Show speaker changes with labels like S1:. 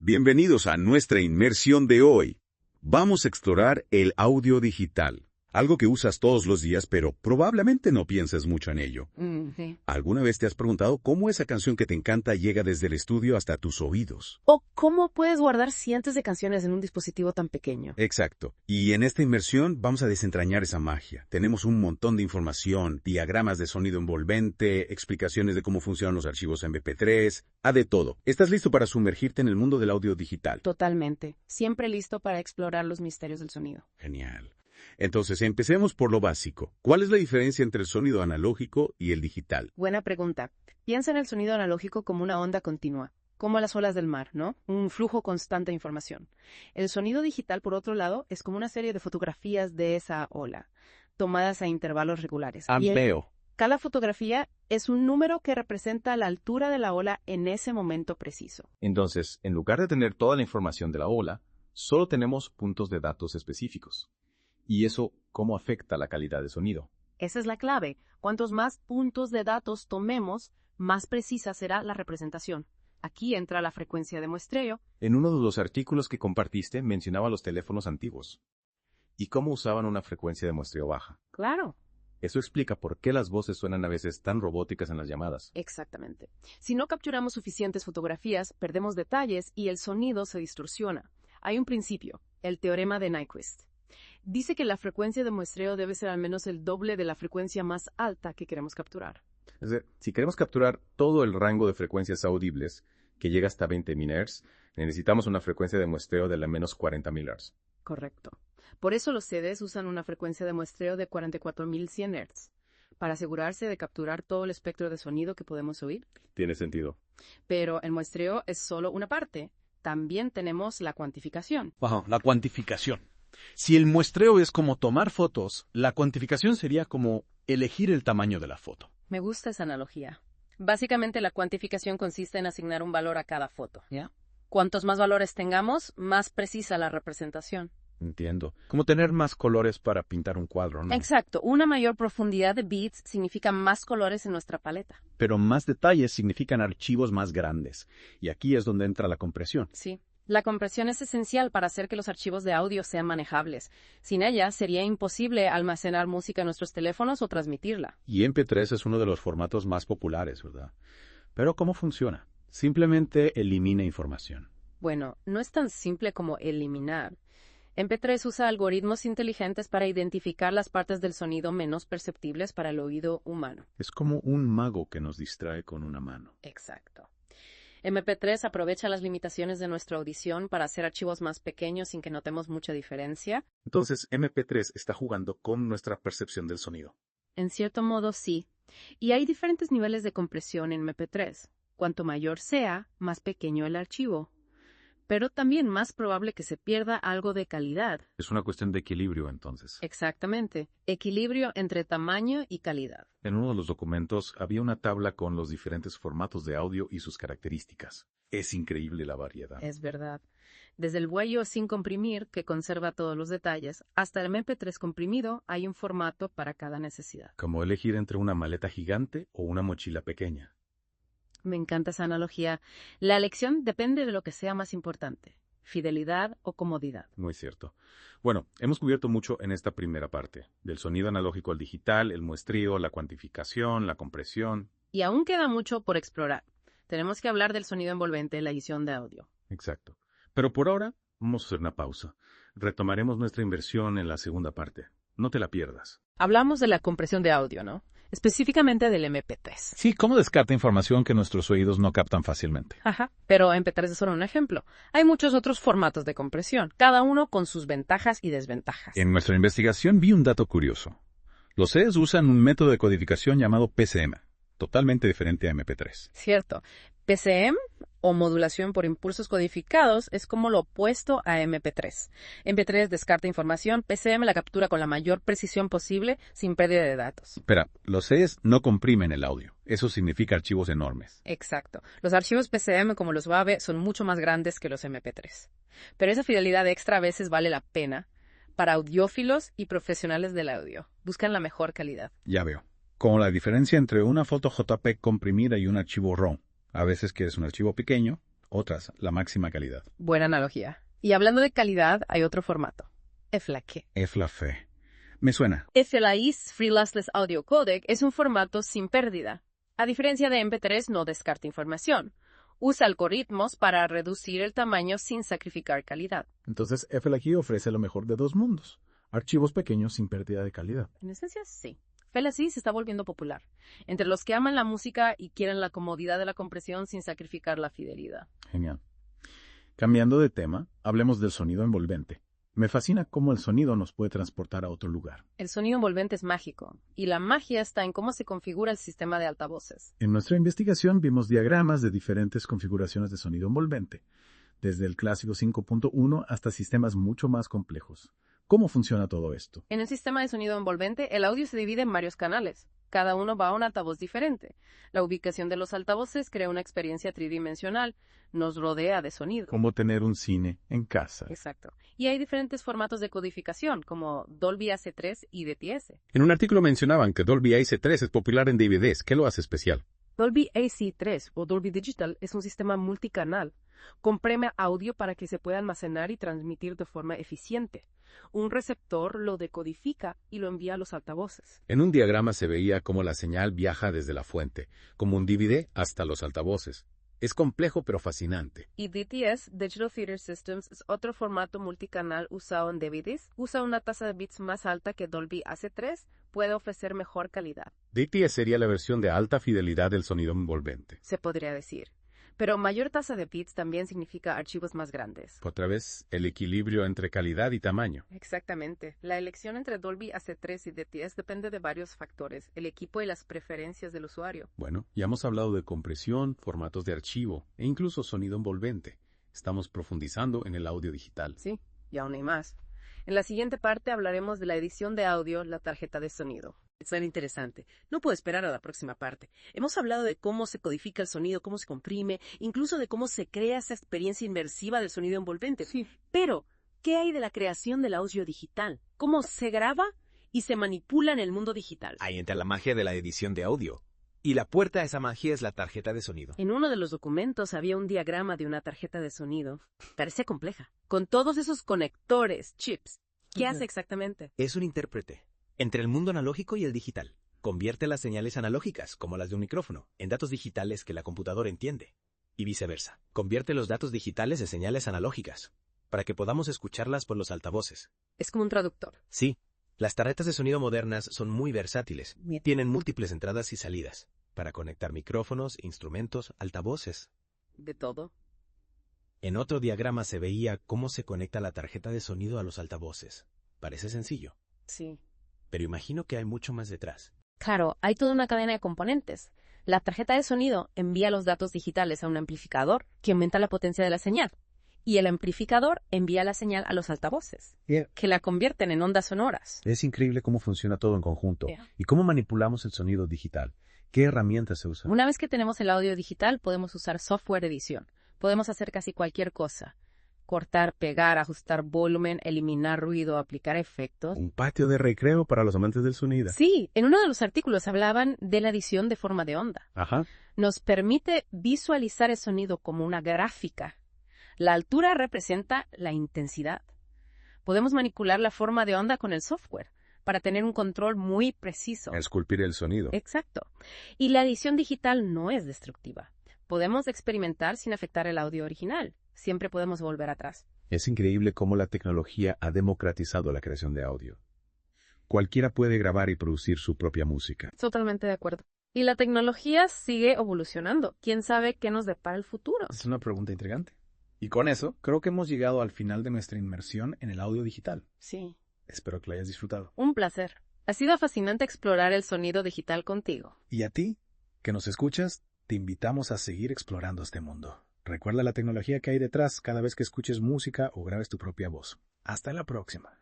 S1: Bienvenidos a nuestra inmersión de hoy. Vamos a explorar el audio digital, algo que usas todos los días, pero probablemente no pienses mucho en ello.
S2: Sí.
S1: ¿Alguna vez te has preguntado cómo esa canción que te encanta llega desde el estudio hasta tus oídos?
S2: O cómo puedes guardar cientos de canciones en un dispositivo tan pequeño.
S1: Exacto. Y en esta inmersión vamos a desentrañar esa magia. Tenemos un montón de información, diagramas de sonido envolvente, explicaciones de cómo funcionan los archivos MP3, de todo. ¿Estás listo para sumergirte en el mundo del audio digital?
S2: Totalmente. Siempre listo para explorar los misterios del sonido.
S1: Genial. Entonces, empecemos por lo básico. ¿Cuál es la diferencia entre el sonido analógico y el digital?
S2: Buena pregunta. Piensa en el sonido analógico como una onda continua, como las olas del mar, ¿no? Un flujo constante de información. El sonido digital, por otro lado, es como una serie de fotografías de esa ola, tomadas a intervalos regulares.
S3: Veo.
S2: Cada fotografía es un número que representa la altura de la ola en ese momento preciso.
S3: Entonces, en lugar de tener toda la información de la ola, solo tenemos puntos de datos específicos. ¿Y eso cómo afecta la calidad de sonido?
S2: Esa es la clave. Cuantos más puntos de datos tomemos, más precisa será la representación. Aquí entra la frecuencia de muestreo.
S3: En uno de los artículos que compartiste mencionaba los teléfonos antiguos. ¿Y cómo usaban una frecuencia de muestreo baja?
S2: Claro.
S3: Eso explica por qué las voces suenan a veces tan robóticas en las llamadas.
S2: Exactamente. Si no capturamos suficientes fotografías, perdemos detalles y el sonido se distorsiona. Hay un principio, el teorema de Nyquist. Dice que la frecuencia de muestreo debe ser al menos el doble de la frecuencia más alta que queremos capturar.
S3: Es decir, si queremos capturar todo el rango de frecuencias audibles, que llega hasta 20 MHz, necesitamos una frecuencia de muestreo de al menos 40.000 Hz.
S2: Correcto. Por eso los CDs usan una frecuencia de muestreo de 44.100 Hz, para asegurarse de capturar todo el espectro de sonido que podemos oír.
S3: Tiene sentido.
S2: Pero el muestreo es solo una parte. También tenemos la cuantificación.
S4: Wow, la cuantificación. Si el muestreo es como tomar fotos, la cuantificación sería como elegir el tamaño de la foto.
S2: Me gusta esa analogía. Básicamente la cuantificación consiste en asignar un valor a cada foto.
S4: ¿Ya?
S2: Cuantos más valores tengamos, más precisa la representación.
S4: Entiendo. Como tener más colores para pintar un cuadro, ¿no?
S2: Exacto. Una mayor profundidad de bits significa más colores en nuestra paleta.
S4: Pero más detalles significan archivos más grandes. Y aquí es donde entra la compresión.
S2: Sí. La compresión es esencial para hacer que los archivos de audio sean manejables. Sin ella, sería imposible almacenar música en nuestros teléfonos o transmitirla.
S4: Y MP3 es uno de los formatos más populares, ¿verdad? Pero ¿cómo funciona? Simplemente elimina información.
S2: Bueno, no es tan simple como eliminar. MP3 usa algoritmos inteligentes para identificar las partes del sonido menos perceptibles para el oído humano.
S4: Es como un mago que nos distrae con una mano.
S2: Exacto. MP3 aprovecha las limitaciones de nuestra audición para hacer archivos más pequeños sin que notemos mucha diferencia.
S4: Entonces, MP3 está jugando con nuestra percepción del sonido.
S2: En cierto modo, sí. Y hay diferentes niveles de compresión en MP3. Cuanto mayor sea, más pequeño el archivo. Pero también más probable que se pierda algo de calidad.
S4: Es una cuestión de equilibrio, entonces.
S2: Exactamente. Equilibrio entre tamaño y calidad.
S4: En uno de los documentos había una tabla con los diferentes formatos de audio y sus características. Es increíble la variedad.
S2: Es verdad. Desde el huello sin comprimir, que conserva todos los detalles, hasta el MP3 comprimido, hay un formato para cada necesidad.
S4: Como elegir entre una maleta gigante o una mochila pequeña.
S2: Me encanta esa analogía. La elección depende de lo que sea más importante, fidelidad o comodidad.
S4: Muy cierto. Bueno, hemos cubierto mucho en esta primera parte, del sonido analógico al digital, el muestreo, la cuantificación, la compresión.
S2: Y aún queda mucho por explorar. Tenemos que hablar del sonido envolvente en la edición de audio.
S4: Exacto. Pero por ahora, vamos a hacer una pausa. Retomaremos nuestra inversión en la segunda parte. No te la pierdas.
S2: Hablamos de la compresión de audio, ¿no? Específicamente del MP3.
S4: Sí, ¿cómo descarta información que nuestros oídos no captan fácilmente?
S2: Ajá, pero MP3 es solo un ejemplo. Hay muchos otros formatos de compresión, cada uno con sus ventajas y desventajas.
S4: En nuestra investigación vi un dato curioso. Los CDs usan un método de codificación llamado PCM, totalmente diferente a MP3.
S2: Cierto. PCM, o modulación por impulsos codificados, es como lo opuesto a MP3. MP3 descarta información, PCM la captura con la mayor precisión posible sin pérdida de datos.
S4: Espera, los CDs no comprimen el audio. Eso significa archivos enormes.
S2: Exacto. Los archivos PCM, como los WAV, son mucho más grandes que los MP3. Pero esa fidelidad extra a veces vale la pena para audiófilos y profesionales del audio. Buscan la mejor calidad.
S4: Ya veo. Como la diferencia entre una foto JPEG comprimida y un archivo RAW. A veces quieres un archivo pequeño,
S1: Otras, la máxima calidad.
S2: Buena analogía. Y hablando de calidad, hay otro formato. FLAC.
S1: FLAC. Me suena.
S2: FLAC's Free Lossless Audio Codec es un formato sin pérdida. A diferencia de MP3, no descarta información. Usa algoritmos para reducir el tamaño sin sacrificar calidad.
S5: Entonces, FLAC ofrece lo mejor de dos mundos. Archivos pequeños sin pérdida de calidad.
S2: En esencia, sí. FLAC se está volviendo popular. Entre los que aman la música y quieren la comodidad de la compresión sin sacrificar la fidelidad.
S5: Genial. Cambiando de tema, hablemos del sonido envolvente. Me fascina cómo el sonido nos puede transportar a otro lugar.
S2: El sonido envolvente es mágico, y la magia está en cómo se configura el sistema de altavoces.
S5: En nuestra investigación vimos diagramas de diferentes configuraciones de sonido envolvente, desde el clásico 5.1 hasta sistemas mucho más complejos. ¿Cómo funciona todo esto?
S2: En el sistema de sonido envolvente, el audio se divide en varios canales. Cada uno va a un altavoz diferente. La ubicación de los altavoces crea una experiencia tridimensional. Nos rodea de sonido.
S5: Como tener un cine en casa.
S2: Exacto. Y hay diferentes formatos de codificación, como Dolby AC3 y DTS.
S4: En un artículo mencionaban que Dolby AC3 es popular en DVDs. ¿Qué lo hace especial?
S2: Dolby AC3 o Dolby Digital es un sistema multicanal. Comprime audio para que se pueda almacenar y transmitir de forma eficiente. Un receptor lo decodifica y lo envía a los altavoces.
S4: En un diagrama se veía cómo la señal viaja desde la fuente, como un DVD, hasta los altavoces. Es complejo pero fascinante.
S2: Y DTS, Digital Theater Systems, es otro formato multicanal usado en DVDs. Usa una tasa de bits más alta que Dolby AC3, puede ofrecer mejor calidad.
S4: DTS sería la versión de alta fidelidad del sonido envolvente.
S2: Se podría decir. Pero mayor tasa de bits también significa archivos más grandes.
S4: Otra vez, el equilibrio entre calidad y tamaño.
S2: Exactamente. La elección entre Dolby AC3 y DTS depende de varios factores, el equipo y las preferencias del usuario.
S4: Bueno, ya hemos hablado de compresión, formatos de archivo e incluso sonido envolvente. Estamos profundizando en el audio digital.
S2: Sí, y aún hay más. En la siguiente parte hablaremos de la edición de audio, la tarjeta de sonido.
S6: Suena interesante. No puedo esperar a la próxima parte. Hemos hablado de cómo se codifica el sonido, cómo se comprime, incluso de cómo se crea esa experiencia inmersiva del sonido envolvente.
S2: Sí.
S6: Pero, ¿qué hay de la creación del audio digital? ¿Cómo se graba y se manipula en el mundo digital?
S7: Ahí entra la magia de la edición de audio. Y la puerta a esa magia es la tarjeta de sonido.
S6: En uno de los documentos había un diagrama de una tarjeta de sonido. Parecía compleja. Con todos esos conectores, chips. ¿Qué hace exactamente?
S7: Es un intérprete entre el mundo analógico y el digital. Convierte las señales analógicas, como las de un micrófono, en datos digitales que la computadora entiende. Y viceversa. Convierte los datos digitales en señales analógicas, para que podamos escucharlas por los altavoces.
S2: Es como un traductor.
S7: Sí, las tarjetas de sonido modernas son muy versátiles. Tienen múltiples entradas y salidas, para conectar micrófonos, instrumentos, altavoces.
S2: ¿De todo?
S7: En otro diagrama se veía cómo se conecta la tarjeta de sonido a los altavoces. Parece sencillo.
S2: Sí.
S7: Pero imagino que hay mucho más detrás.
S2: Claro, hay toda una cadena de componentes. La tarjeta de sonido envía los datos digitales a un amplificador que aumenta la potencia de la señal. Y el amplificador envía la señal a los altavoces, que la convierten en ondas sonoras.
S1: Es increíble cómo funciona todo en conjunto. ¿Y cómo manipulamos el sonido digital? ¿Qué herramientas se usan?
S2: Una vez que tenemos el audio digital, podemos usar software de edición. Podemos hacer casi cualquier cosa. Cortar, pegar, ajustar volumen, eliminar ruido, aplicar efectos.
S1: Un patio de recreo para los amantes del sonido.
S2: Sí, en uno de los artículos hablaban de la edición de forma de onda.
S1: Ajá.
S2: Nos permite visualizar el sonido como una gráfica. La altura representa la intensidad. Podemos manipular la forma de onda con el software para tener un control muy preciso.
S1: Esculpir el sonido.
S2: Exacto. Y la edición digital no es destructiva. Podemos experimentar sin afectar el audio original. Siempre podemos volver atrás.
S1: Es increíble cómo la tecnología ha democratizado la creación de audio. Cualquiera puede grabar y producir su propia música.
S2: Totalmente de acuerdo. Y la tecnología sigue evolucionando. ¿Quién sabe qué nos depara el futuro?
S5: Es una pregunta intrigante. Y con eso, creo que hemos llegado al final de nuestra inmersión en el audio digital.
S2: Sí.
S5: Espero que lo hayas disfrutado.
S2: Un placer. Ha sido fascinante explorar el sonido digital contigo.
S5: Y a ti, que nos escuchas, te invitamos a seguir explorando este mundo. Recuerda la tecnología que hay detrás cada vez que escuches música o grabes tu propia voz. Hasta la próxima.